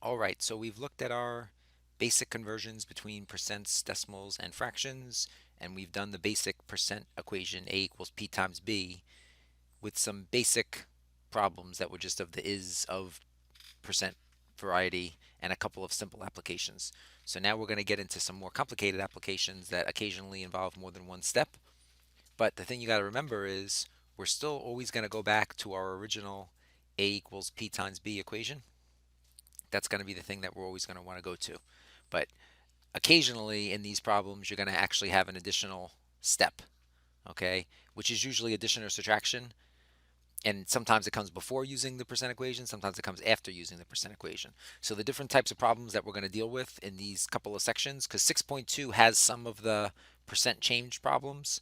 All right, so we've looked at our basic conversions between percents, decimals, and fractions, and we've done the basic percent equation A equals P times B with some basic problems that were just of the is of percent variety and a couple of simple applications. So now we're going to get into some more complicated applications that occasionally involve more than one step. But the thing you got to remember is we're still always going to go back to our original A equals P times B equation. That's going to be the thing that we're always going to want to go to. But occasionally in these problems, you're going to actually have an additional step, okay, which is usually addition or subtraction. And sometimes it comes before using the percent equation, sometimes it comes after using the percent equation. So the different types of problems that we're going to deal with in these couple of sections, because 6.2 has some of the percent change problems,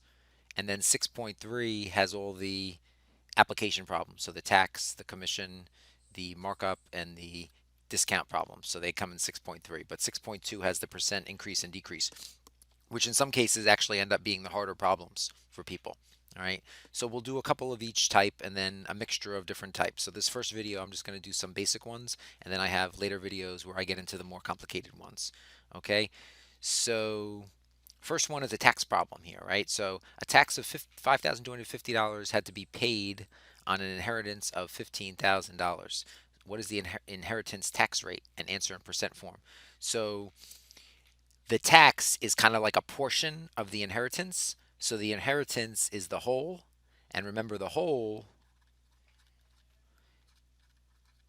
and then 6.3 has all the application problems. So the tax, the commission, the markup, and the discount problems. So they come in 6.3, but 6.2 has the percent increase and decrease, which in some cases actually end up being the harder problems for people. All right, so we'll do a couple of each type and then a mixture of different types. So this first video, I'm just going to do some basic ones, and then I have later videos where I get into the more complicated ones. Okay, so first one is a tax problem here, right? So a tax of $5,250 had to be paid on an inheritance of $15,000. What is the inheritance tax rate? And answer in percent form. So the tax is kind of like a portion of the inheritance. So the inheritance is the whole. And remember, the whole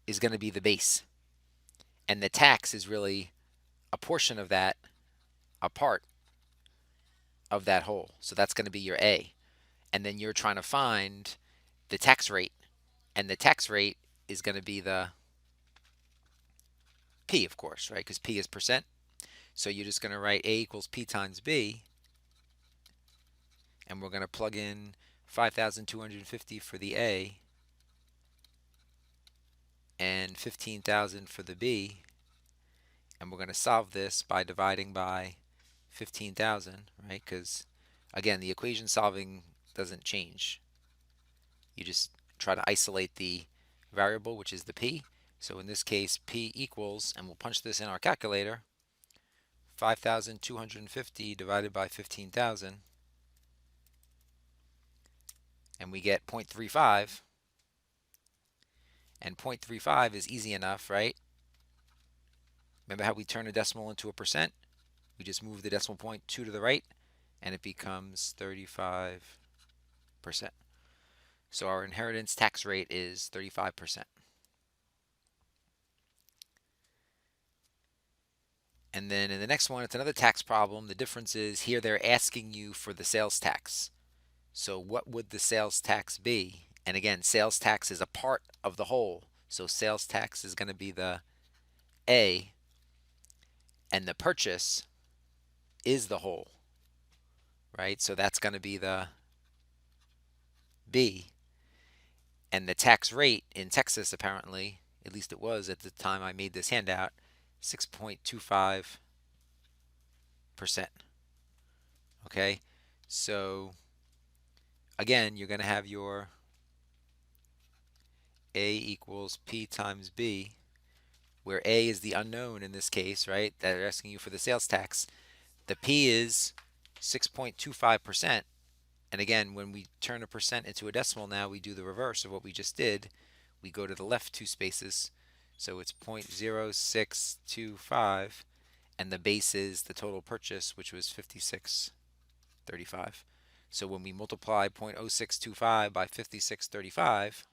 is going to be the base. And the tax is really a portion of that, a part of that whole. So that's going to be your A. And then you're trying to find the tax rate. And the tax rate is going to be the P, of course, right? Because P is percent. So you're just going to write A equals P times B. And we're going to plug in 5,250 for the A and 15,000 for the B. And we're going to solve this by dividing by 15,000, right? Because again, the equation solving doesn't change. You just try to isolate the variable, which is the P. So in this case, P equals, and we'll punch this in our calculator, 5,250 divided by 15,000, and we get 0.35. And 0.35 is easy enough, right? Remember how we turn a decimal into a percent? We just move the decimal point 2 to the right, and it becomes 35%. So our inheritance tax rate is 35%. And then in the next one, it's another tax problem. The difference is here they're asking you for the sales tax. So what would the sales tax be? And again, sales tax is a part of the whole. So sales tax is going to be the A, and the purchase is the whole, right? So that's going to be the B. And the tax rate in Texas, apparently, at least it was at the time I made this handout, 6.25%. Okay, so again, you're going to have your A equals P times B, where A is the unknown in this case, right? That they're asking you for the sales tax. The P is 6.25%. And again, when we turn a percent into a decimal now, we do the reverse of what we just did. We go to the left two spaces. So it's 0.0625, and the base is the total purchase, which was 56.35. So when we multiply 0.0625 by 56.35,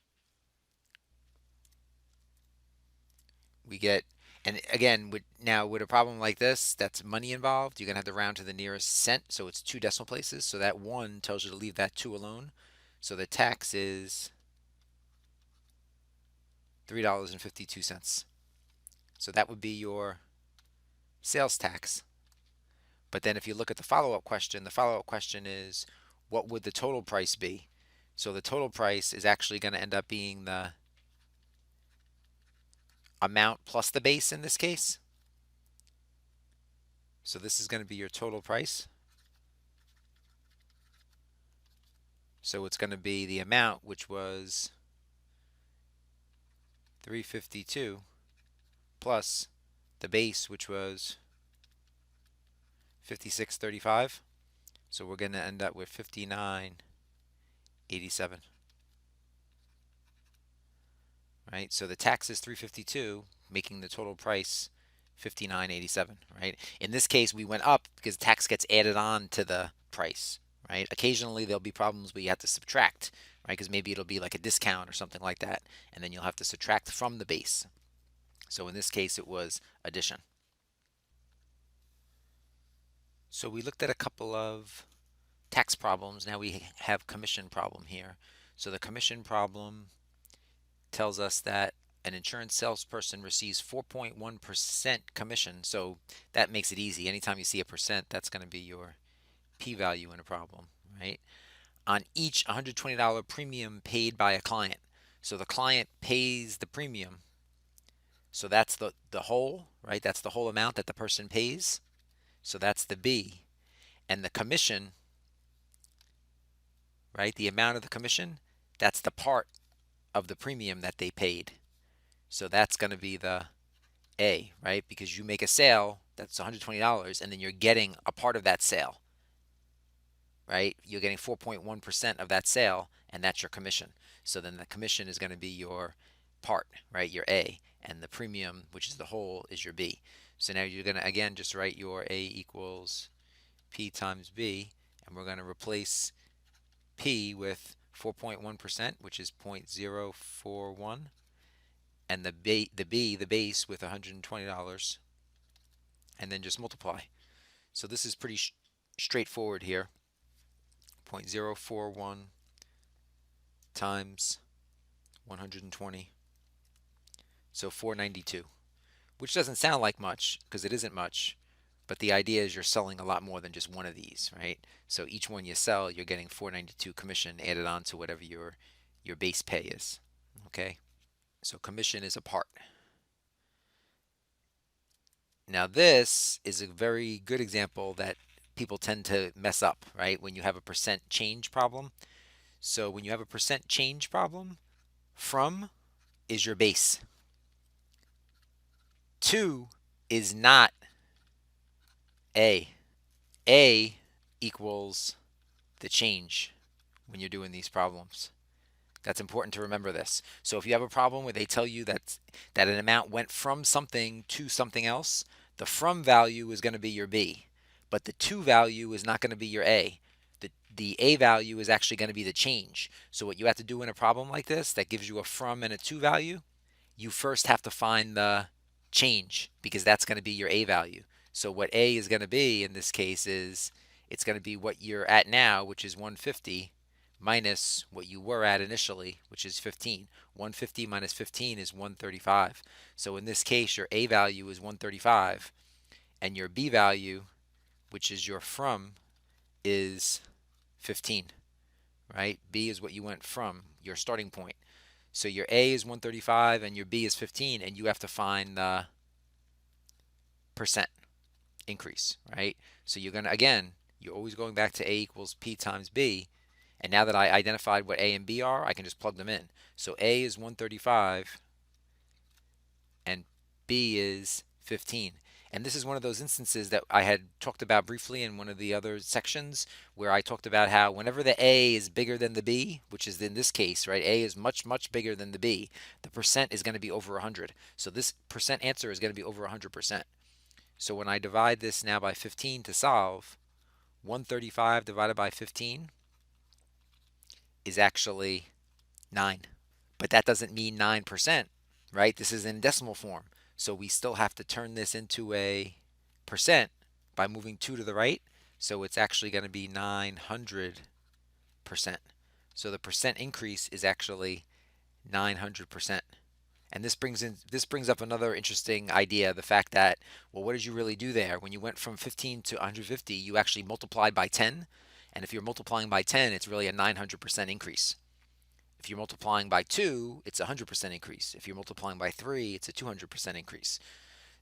we get, and again, now with a problem like this, that's money involved, you're going to have to round to the nearest cent, so it's two decimal places. So that 1 tells you to leave that 2 alone. So the tax is $3.52. So that would be your sales tax. But then if you look at the follow-up question is, what would the total price be? So the total price is actually going to end up being the amount plus the base in this case. So this is going to be your total price. So it's going to be the amount, which was 352, plus the base, which was 56.35. So we're going to end up with 59.87. Right? So the tax is 352, making the total price 59.87, right? In this case, we went up because tax gets added on to the price, right? Occasionally there'll be problems where you have to subtract, right? Because maybe it'll be like a discount or something like that, and then you'll have to subtract from the base. So in this case, it was addition. So we looked at a couple of tax problems. Now we have commission problem here. So the commission problem tells us that an insurance salesperson receives 4.1% commission. So that makes it easy. Anytime you see a percent, that's going to be your p-value in a problem, right? On each $120 premium paid by a client. So the client pays the premium. So that's the whole, right? That's the whole amount that the person pays. So that's the B. And the commission, right? The amount of the commission, that's the part of the premium that they paid. So that's going to be the A, right? Because you make a sale that's $120 and then you're getting a part of that sale, right? You're getting 4.1% of that sale, and that's your commission. So then the commission is going to be your part, right? Your A, and the premium, which is the whole, is your B. So now you're going to, again, just write your A equals P times B, and we're going to replace P with 4.1%, which is 0.041, and the base with $120, and then just multiply. So this is pretty straightforward here. 0.041 times 120, so 492, which doesn't sound like much because it isn't much, but the idea is you're selling a lot more than just one of these, right? So each one you sell, you're getting 492 commission added on to whatever your base pay is. Okay, so commission is a part. Now this is a very good example that people tend to mess up, right? When you have a percent change problem. So when you have a percent change problem, from is your base. To is not A. A equals the change when you're doing these problems. That's important to remember this. So if you have a problem where they tell you that an amount went from something to something else, the from value is going to be your B, but the to value is not going to be your A. The A value is actually going to be the change. So what you have to do in a problem like this that gives you a from and a to value, you first have to find the change because that's going to be your A value. So what A is going to be in this case is it's going to be what you're at now, which is 150, minus what you were at initially, which is 15. 150 minus 15 is 135. So in this case, your A value is 135, and your B value, which is your from, is 15, right? B is what you went from, your starting point. So your A is 135 and your B is 15, and you have to find the percent increase, right? So you're going to, again, you're always going back to A equals P times B. And now that I identified what A and B are, I can just plug them in. So A is 135 and B is 15. And this is one of those instances that I had talked about briefly in one of the other sections where I talked about how whenever the A is bigger than the B, which is in this case, right, A is much, much bigger than the B, the percent is going to be over 100. So this percent answer is going to be over 100%. So when I divide this now by 15 to solve, 135 divided by 15 is actually 9. But that doesn't mean 9%, right? This is in decimal form. So we still have to turn this into a percent by moving 2 to the right. So it's actually going to be 900%. So the percent increase is actually 900%. And this brings up another interesting idea, the fact that, well, what did you really do there? When you went from 15 to 150, you actually multiplied by 10. And if you're multiplying by 10, it's really a 900% increase. If you're multiplying by 2, it's a 100% increase. If you're multiplying by 3, it's a 200% increase.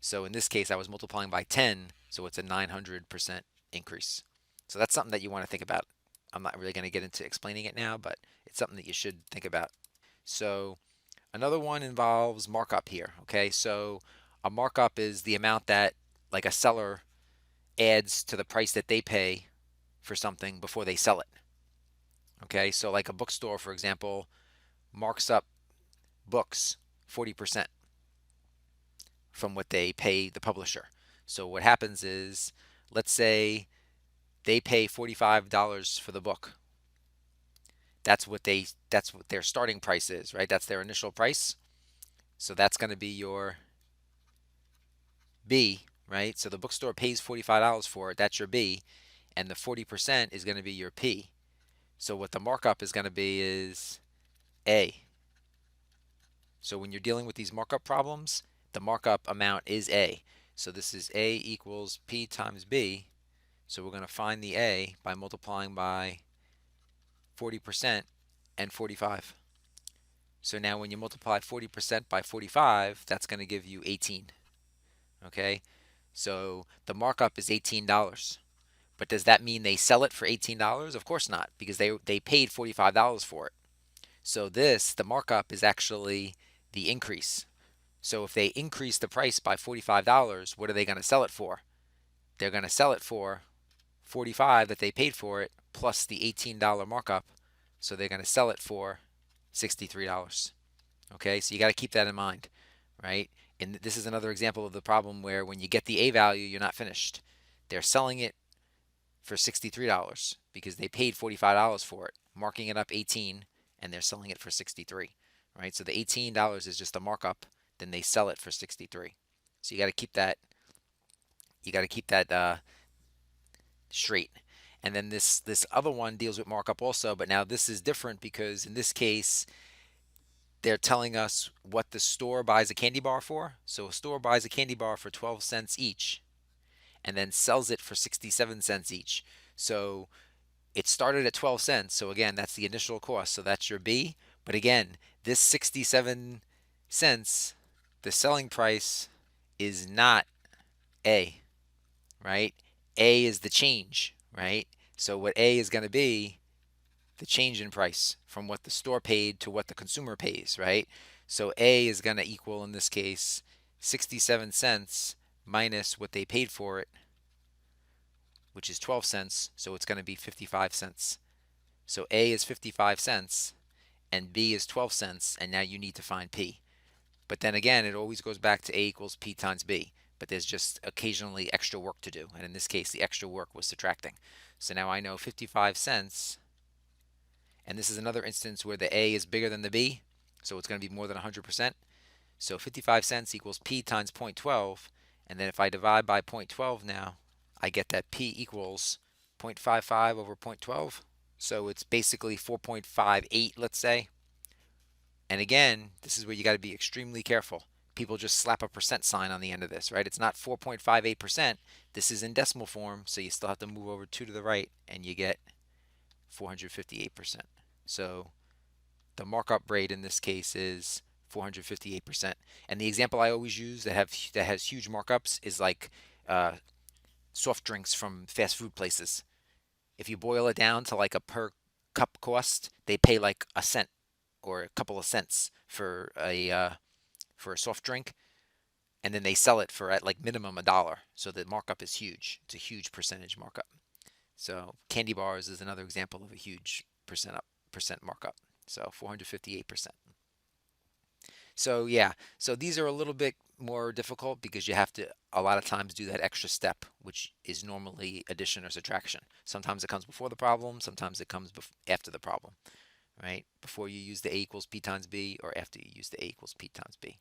So in this case, I was multiplying by 10, so it's a 900% increase. So that's something that you want to think about. I'm not really going to get into explaining it now, but it's something that you should think about. So another one involves markup here. Okay, so A markup is the amount that like a seller adds to the price that they pay for something before they sell it. Okay, so like a bookstore, for example, marks up books 40% from what they pay the publisher. So what happens is, let's say they pay $45 for the book. That's what their starting price is, right? That's their initial price. So that's going to be your B, right? So the bookstore pays $45 for it. That's your B, and the 40% is going to be your P. So what the markup is going to be is A. So when you're dealing with these markup problems, the markup amount is A. So this is A equals P times B. So we're going to find the A by multiplying by 40% and 45. So now when you multiply 40% by 45, that's going to give you 18. Okay? So the markup is $18. But does that mean they sell it for $18? Of course not, because they paid $45 for it. So the markup is actually the increase. So if they increase the price by $45, what are they going to sell it for? They're going to sell it for 45 that they paid for it plus the $18 markup. So they're going to sell it for $63. Okay, so you got to keep that in mind, right? And this is another example of the problem where when you get the A value, you're not finished. They're selling it for $63 because they paid $45 for it, marking it up 18, and they're selling it for 63, right? So the $18 is just the markup, then they sell it for 63. So you got to keep that straight. And then this other one deals with markup also, but now this is different because in this case they're telling us what the store buys a candy bar for. So a store buys a candy bar for 12 cents each and then sells it for 67 cents each. So it started at 12 cents. So again, that's the initial cost. So that's your B. But again, this 67 cents, the selling price is not A, right? A is the change, right? So what A is going to be the change in price from what the store paid to what the consumer pays, right? So A is going to equal, in this case, 67 cents minus what they paid for it, which is 12 cents. So it's going to be 55 cents. So A is 55 cents and B is 12 cents. And now you need to find P. But then again, it always goes back to A equals P times B. But there's just occasionally extra work to do. And in this case, the extra work was subtracting. So now I know 55 cents. And this is another instance where the A is bigger than the B. So it's going to be more than 100%. So 55 cents equals P times 0.12. And then if I divide by 0.12 now, I get that P equals 0.55 over 0.12. So it's basically 4.58, let's say. And again, this is where you got to be extremely careful. People just slap a percent sign on the end of this, right? It's not 4.58%. This is in decimal form, so you still have to move over 2 to the right, and you get 458%. So the markup rate in this case is 458%. And the example I always use that has huge markups is like uh, soft drinks from fast food places. If you boil it down to like a per cup cost, they pay like a cent or a couple of cents for a soft drink, and then they sell it for at like minimum $1. So the markup is huge. It's a huge percentage markup. So candy bars is another example of a huge percent markup. So 458%. So yeah, so these are a little bit more difficult because you have to a lot of times do that extra step, which is normally addition or subtraction. Sometimes it comes before the problem, sometimes it comes after the problem, right? Before you use the A equals P times B or after you use the A equals P times B.